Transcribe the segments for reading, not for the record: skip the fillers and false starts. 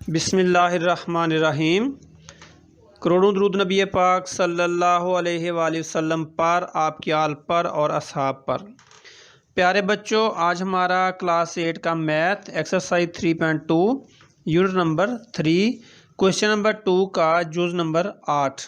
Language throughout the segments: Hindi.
बिस्मिल्लाहिर्रहमानिर्रहीम। करोड़ों दुरूद नबी पाक सल्लल्लाहु अलैहि वसल्लम पर, आपकी आल पर और असहाब पर। प्यारे बच्चों, आज हमारा क्लास 8 का math exercise 3.2 unit number 3 question number 2 का जुज number 8।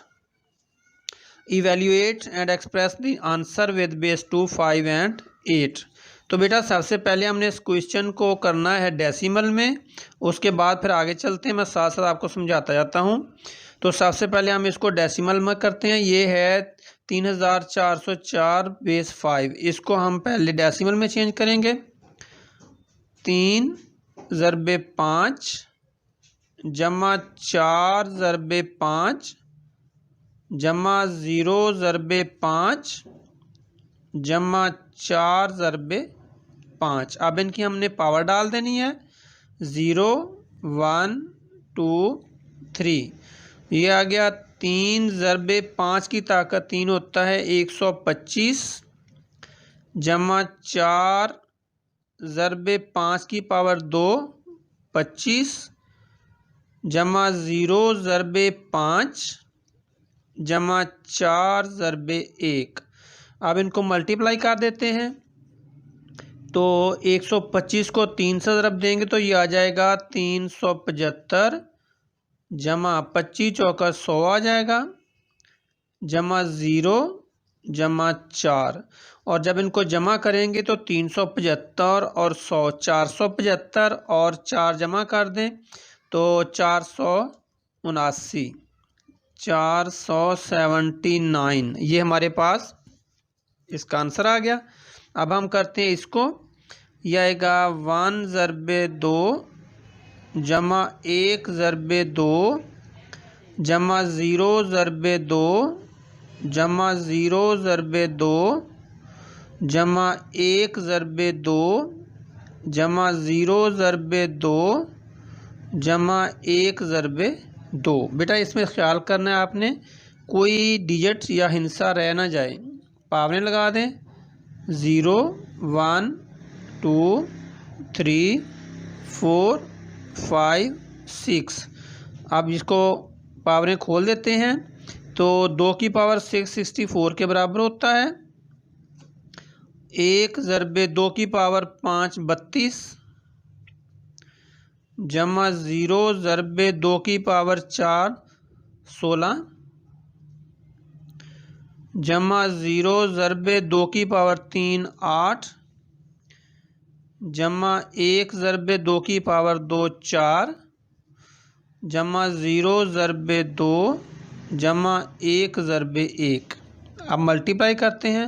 Evaluate and express the answer with base 2, 5 and 8। तो बेटा सबसे पहले हमने इस क्वेश्चन को करना है डेसिमल में, उसके बाद फिर आगे चलते हैं, मैं साथ साथ आपको समझाता जाता हूँ। तो सबसे पहले हम इसको डेसिमल में करते हैं। ये है 3404 बेस 5। इसको हम पहले डेसिमल में चेंज करेंगे। 3 ज़रबे 5 जमा 4 ज़रबे 5 जमा 0 ज़रबे 5 जमा 4 ज़रबे 5। अब इनकी हमने पावर डाल देनी है। 0 1 2 3। ये आ गया 3 ज़रबे 5 की ताकत 3 होता है 125 जमा 4 ज़रबे 5 की पावर 2 25 जमा 0 ज़रबे 5 जमा 4 ज़रबे 1। अब इनको मल्टीप्लाई कर देते हैं। तो 125 को 3 से ज़रब देंगे तो ये आ जाएगा 375 जमा 25 चौका 100 आ जाएगा जमा 0 जमा 4। और जब इनको जमा करेंगे तो 375 और 100 475 और 4 जमा कर दें तो 479 479। ये हमारे पास इसका आंसर आ गया। अब हम करते हैं इसको। यह आएगा 1 ज़रबे 2 जमा 1 ज़रबे 2 जमा 0 ज़रबे 2 जमा 0 ज़रबे 2 जमा 1 ज़रबे 2 जमा 0 ज़रबे 2 जमा 1 ज़रबे 2। बेटा इसमें ख्याल करना है आपने, कोई डिजिट या हिंसा रह ना जाए। पावरें लगा दें। 0 1 2 3 4 5 6। अब इसको पावरें खोल देते हैं तो 2 की पावर 6 64 के बराबर होता है। 1 ज़रबे 2 की पावर 5 32 जमा 0 ज़रबे 2 की पावर 4 16 जमा 0 ज़रबे 2 की पावर 3 8 जमा 1 ज़रबे 2 की पावर 2 4 जमा 0 ज़रबे 2 जमा 1 ज़रबे 1। अब मल्टीप्लाई करते हैं।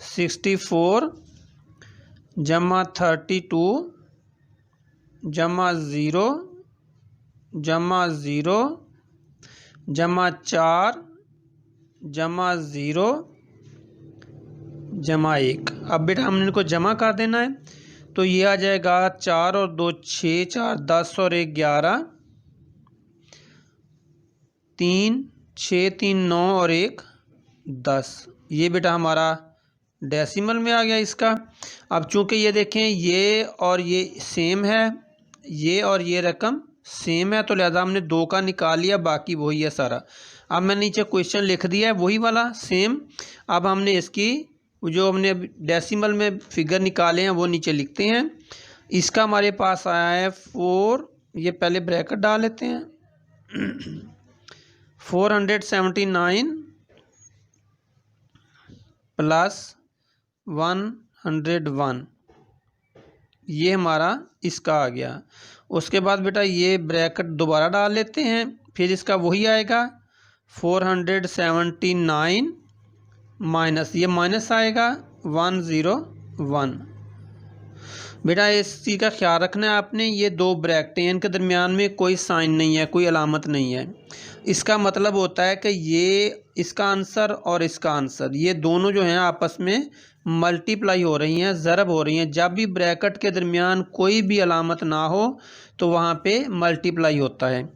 64 जमा 32 जमा 0 जमा 0 जमा 4 जमा 0 जमा 1। अब बेटा हमने इनको जमा कर देना है तो ये आ जाएगा 4 और 2 6 4 10 और 1 11 3 6 3 9 और 1 10। ये बेटा हमारा डेसिमल में आ गया इसका। अब चूंकि ये देखें ये और ये सेम है, ये और ये रकम सेम है, तो लिहाजा हमने 2 का निकाल लिया, बाकी वही है सारा। अब मैंने नीचे क्वेश्चन लिख दिया है वही वाला सेम। अब हमने इसकी जो हमने डेसिमल में फिगर निकाले हैं वो नीचे लिखते हैं। इसका हमारे पास आया है 4। ये पहले ब्रैकेट डाल लेते हैं। 479 प्लस 101। ये हमारा इसका आ गया। उसके बाद बेटा ये ब्रैकेट दोबारा डाल लेते हैं, फिर इसका वही आएगा 479 माइनस ये माइनस आएगा 101। बेटा इस चीज़ का ख्याल रखना है आपने, ये 2 ब्रैकेट हैं, इनके दरमियान में कोई साइन नहीं है, कोई अलामत नहीं है। इसका मतलब होता है कि ये इसका आंसर और इसका आंसर ये दोनों जो हैं आपस में मल्टीप्लाई हो रही हैं, ज़रब हो रही हैं। जब भी ब्रैकेट के दरमियान कोई भी अलामत ना हो तो वहाँ पे मल्टीप्लाई होता है।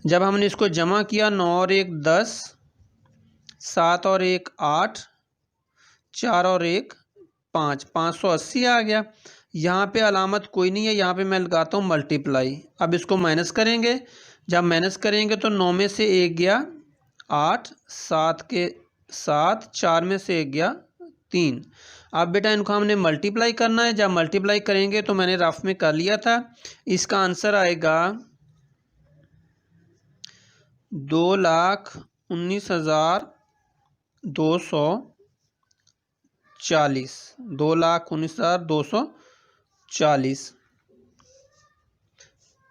जब हमने इसको जमा किया 9 और 1 10 7 और 1 8 4 और 1 5 580 आ गया। यहाँ पे अलामत कोई नहीं है, यहाँ पे मैं लगाता हूँ मल्टीप्लाई। अब इसको माइनस करेंगे, जब माइनस करेंगे तो 9 में से 1 गया 8, 7 के 7, 4 में से 1 गया 3। अब बेटा इनको हमने मल्टीप्लाई करना है, जब मल्टीप्लाई करेंगे तो मैंने रफ में कर लिया था, इसका आंसर आएगा 2,19,240, 2,19,240।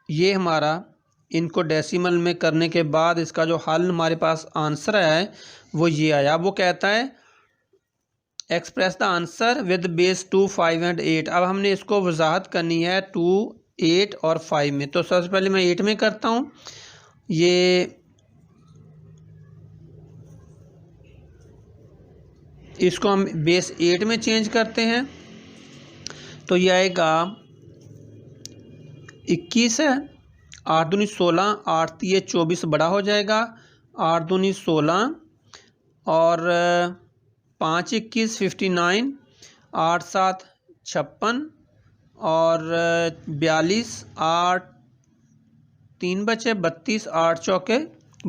ये हमारा इनको डेसिमल में करने के बाद इसका जो हल हमारे पास आंसर आया है वो ये आया। वो कहता है express the answer with base 2, 5 and 8। अब हमने इसको वजाहत करनी है 2, 8 और 5 में। तो सबसे पहले मैं 8 में करता हूँ। ये इसको हम बेस 8 में चेंज करते हैं तो ये आएगा 21 है, 8 दूनी 16, 8 तिये 24 बड़ा हो जाएगा, 8 दूनी 16 और 5 21 59, 8 7 56 और 42, 8 3 बचे 32, 8 चौके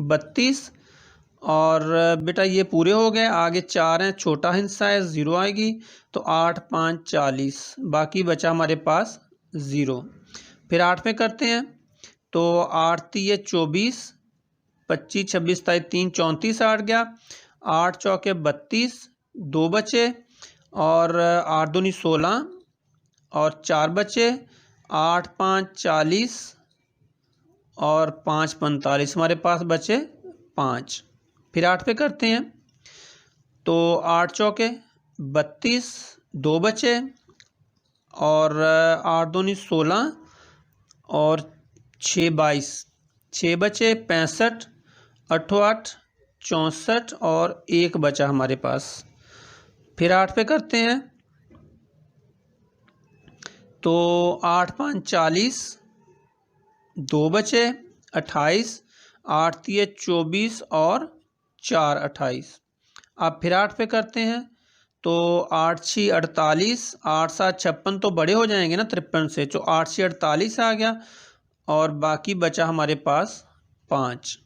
32 और बेटा ये पूरे हो गए। आगे 4 हैं, छोटा हिस्सा है 0 आएगी तो 8 5 40, बाकी बचा हमारे पास 0। फिर 8 में करते हैं तो 8 तिये 24, 25 26 3 34 8 गया, 8 चौके 32, 2 बचे और 8 दूनी 16 और 4 बचे, 8 5 40 और 5 45, हमारे पास बचे 5। फिर 8 पे करते हैं तो 8 चौके 32, 2 बचे और 8 दूनी 16 और 6 22, 6 बचे 65, 8 8 64 और 1 बचा हमारे पास। फिर 8 पे करते हैं तो 8 5 40, 2 बचे 28, 8 तिये 24 और 4 28। अब फिर 8 पे करते हैं तो 8 6 48, 8 7 56 तो बड़े हो जाएंगे ना 53 से, तो 8 6 48 आ गया और बाकी बचा हमारे पास 5।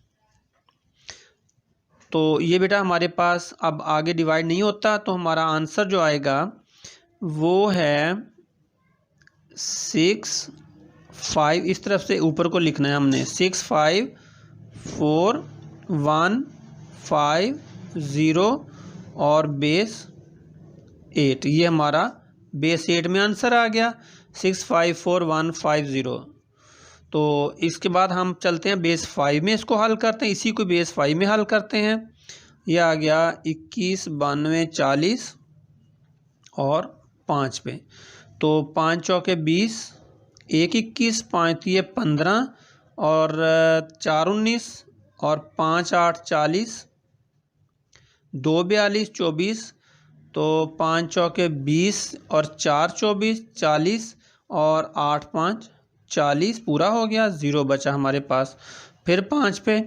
तो ये बेटा हमारे पास अब आगे डिवाइड नहीं होता, तो हमारा आंसर जो आएगा वो है 6 5, इस तरफ से ऊपर को लिखना है हमने, 6 5 4 1 5 0 और बेस 8। ये हमारा बेस 8 में आंसर आ गया 6 5 4 1 5 0। तो इसके बाद हम चलते हैं बेस 5 में, इसको हल करते हैं, इसी को बेस 5 में हल करते हैं। यह आ गया 21 92 40 और 5 पे, तो 5 चौके 20, 1 21, 5 तिये 15 और 4 19 और 5 8 40, 2 42 24, तो 5 चौके 20 और 4 24 40 और 8 5 40, पूरा हो गया, 0 बचा हमारे पास। फिर 5 पे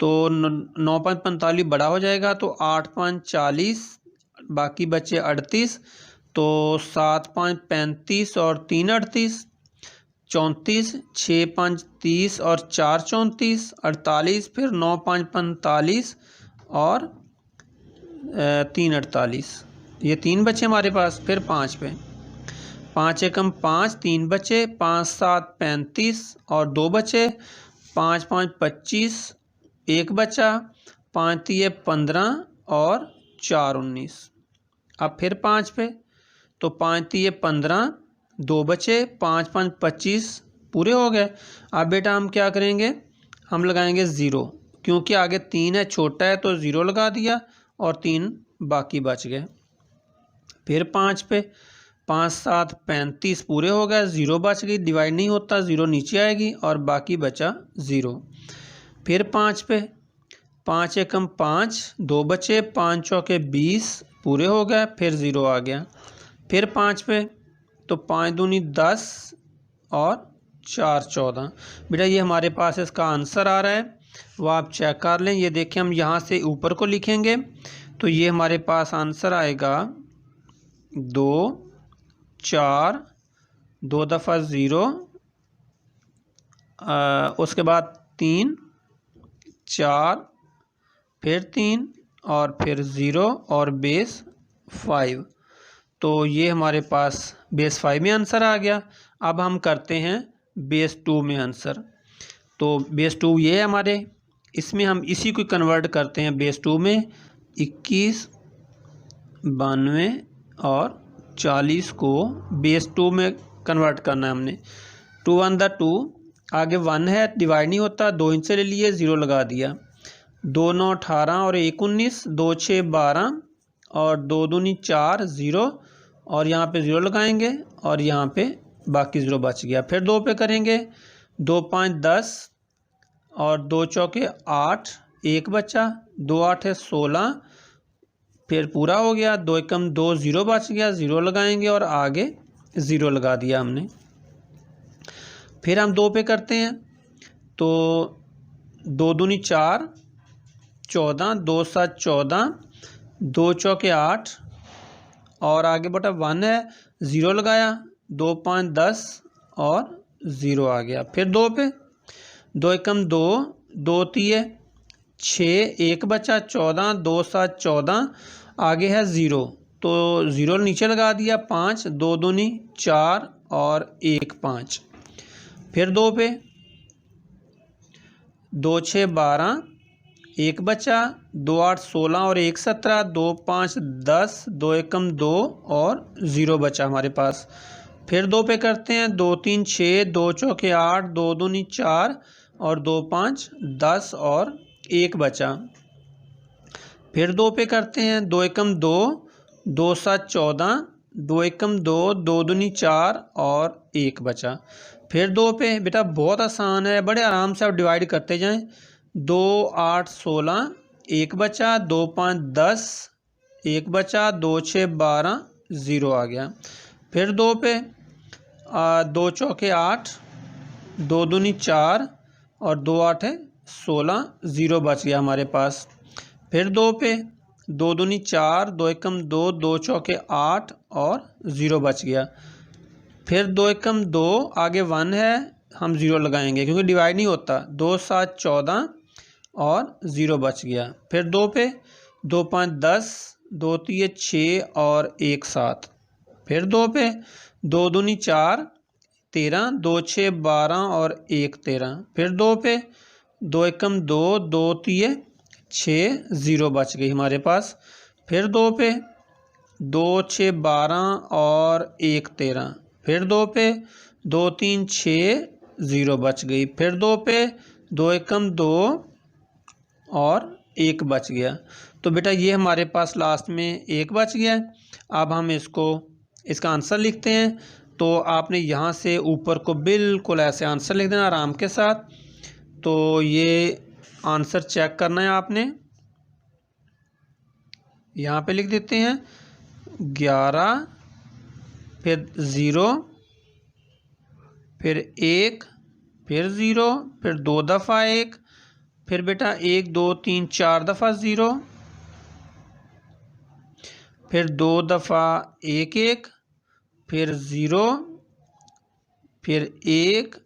तो 9 5 45 बड़ा हो जाएगा तो 8 5 40, बाकी बचे 38, तो 7 5 35 और 3 38, 34, 6 5 30 और 4 34, 48, फिर 9 5 45 और 3 48, ये 3 बचे हमारे पास। फिर 5 पे 5 एकम 5, 3 बचे, 5 7 35 और 2 बचे, 5 5 25, 1 बचा, 5 तिये 15 और 4 19। अब फिर 5 पे तो 5 तिये 15, 2 बचे, 5 5 25, पूरे हो गए। अब बेटा हम क्या करेंगे, हम लगाएंगे 0, क्योंकि आगे 3 है, छोटा है तो 0 लगा दिया और 3 बाकी बच गए। फिर 5 पे 5 7 35, पूरे हो गए, 0 बच गई, डिवाइड नहीं होता, 0 नीचे आएगी और बाकी बचा 0। फिर 5 पे 5 एकम 5, 2 बचे, 5 चौके 20, पूरे हो गए, फिर 0 आ गया। फिर 5 पे तो 5 दूनी 10 और 4 14। बेटा ये हमारे पास इसका आंसर आ रहा है, वो आप चेक कर लें। ये देखें, हम यहाँ से ऊपर को लिखेंगे तो ये हमारे पास आंसर आएगा 2 4 2 दफ़ा 0, उसके बाद 3, 4, फिर 3 और फिर 0 और बेस 5। तो ये हमारे पास बेस 5 में आंसर आ गया। अब हम करते हैं बेस 2 में आंसर। तो बेस 2 ये है हमारे, इसमें हम इसी को कन्वर्ट करते हैं बेस 2 में। 21, 92 और 40 को बेस 2 में कन्वर्ट करना है हमने। 2 1 2, आगे 1 है, डिवाइड नहीं होता, 2 इनसे ले लिए, 0 लगा दिया। 2 9 18 और 1 19, 2 6 12 और 2 दूनी 4, 0 और यहाँ पे 0 लगाएंगे और यहाँ पे बाकी 0 बच गया। फिर 2 पे करेंगे, 2 5 10 और 2 चौके 8, 1 बचा, 2 8 है 16, फिर पूरा हो गया। 2 एकम 2, 0 बच गया, 0 लगाएंगे और आगे 0 लगा दिया हमने। फिर हम 2 पे करते हैं, तो 2 दूनी 4, 14, 2 7 14, 2 चौके 8 और आगे बटा 1 है, 0 लगाया, 2 5 10 और 0 आ गया। फिर 2 पे, 2 एकम 2, 2 3 6, 1 बचा, 14, 2 7 14, आगे है 0 तो 0 नीचे लगा दिया, 5, 2 दूनी 4 और 1 5। फिर 2 पे, 2 6 12, 1 बचा, 2 8 16 और 1 17, 2 5 10, 2 एकम 2 और 0 बचा हमारे पास। फिर 2 पे करते हैं, 2 3 6, 2 चौके 8, 2 दूनी 4 और 2 5 10 और 1 बचा। फिर 2 पे करते हैं, 2 एकम 2, 2 7 14, 2 एकम 2, 2 दूनी 4 और 1 बचा। फिर 2 पे, बेटा बहुत आसान है, बड़े आराम से आप डिवाइड करते जाएं। 2 8 16, 1 बचा, 2 5 10, 1 बचा, 2 6 12, 0 आ गया। फिर 2 पे, 2 चौके 8, 2 दूनी 4 और 2 8 है 16, 0 बच गया हमारे पास। फिर 2 पे, 2 दूनी 4, 2 एकम 2, 2 चौके 8 और 0 बच गया। फिर 2 एकम 2, आगे 1 है, हम 0 लगाएंगे क्योंकि डिवाइड नहीं होता, 2 7 14 और 0 बच गया। फिर 2 पे, 2 5 10, 2 3 6 और 1 7। फिर 2 पे, 2 दूनी 4, 13, 2 6 12 और 1 13। फिर 2 पे, 2 एकम 2, 2 3 6, 0 बच गई हमारे पास। फिर 2 पे, 2 6 12 और 1 13। फिर 2 पे, 2 3 6, 0 बच गई। फिर 2 पे, 2 एकम 2 और 1 बच गया। तो बेटा ये हमारे पास लास्ट में 1 बच गया। अब हम इसका आंसर लिखते हैं। तो आपने यहाँ से ऊपर को बिल्कुल ऐसे आंसर लिख देना आराम के साथ। तो ये आंसर चेक करना है आपने, यहाँ पे लिख देते हैं 11, फिर 0, फिर 1, फिर 0, फिर 2 दफ़ा 1, फिर बेटा 1 2 3 4 दफ़ा 0, फिर 2 दफ़ा 1 1, फिर 0, फिर 1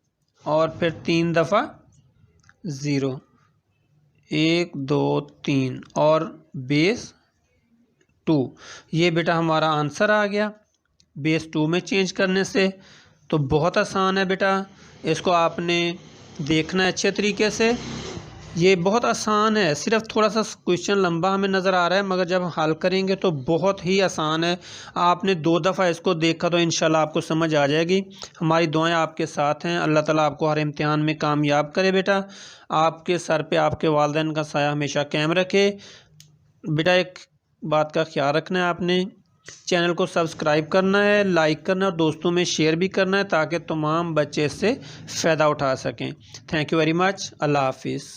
और फिर 3 दफ़ा 0, 1 2 3 और बेस 2। ये बेटा हमारा आंसर आ गया बेस 2 में चेंज करने से। तो बहुत आसान है बेटा, इसको आपने देखना है अच्छे तरीके से। ये बहुत आसान है, सिर्फ थोड़ा सा क्वेश्चन लंबा हमें नज़र आ रहा है, मगर जब हल करेंगे तो बहुत ही आसान है। आपने 2 दफ़ा इसको देखा तो इंशाल्लाह आपको समझ आ जाएगी। हमारी दुआएं आपके साथ हैं। अल्लाह ताला आपको हर इम्तिहान में कामयाब करे बेटा। आपके सर पे आपके वालिदैन का साया हमेशा कायम रखे। बेटा एक बात का ख्याल रखना है, आपने चैनल को सब्सक्राइब करना है, लाइक करना है और दोस्तों में शेयर भी करना है ताकि तमाम बच्चे इससे फ़ायदा उठा सकें। Thank you very much. अल्लाह हाफिज़।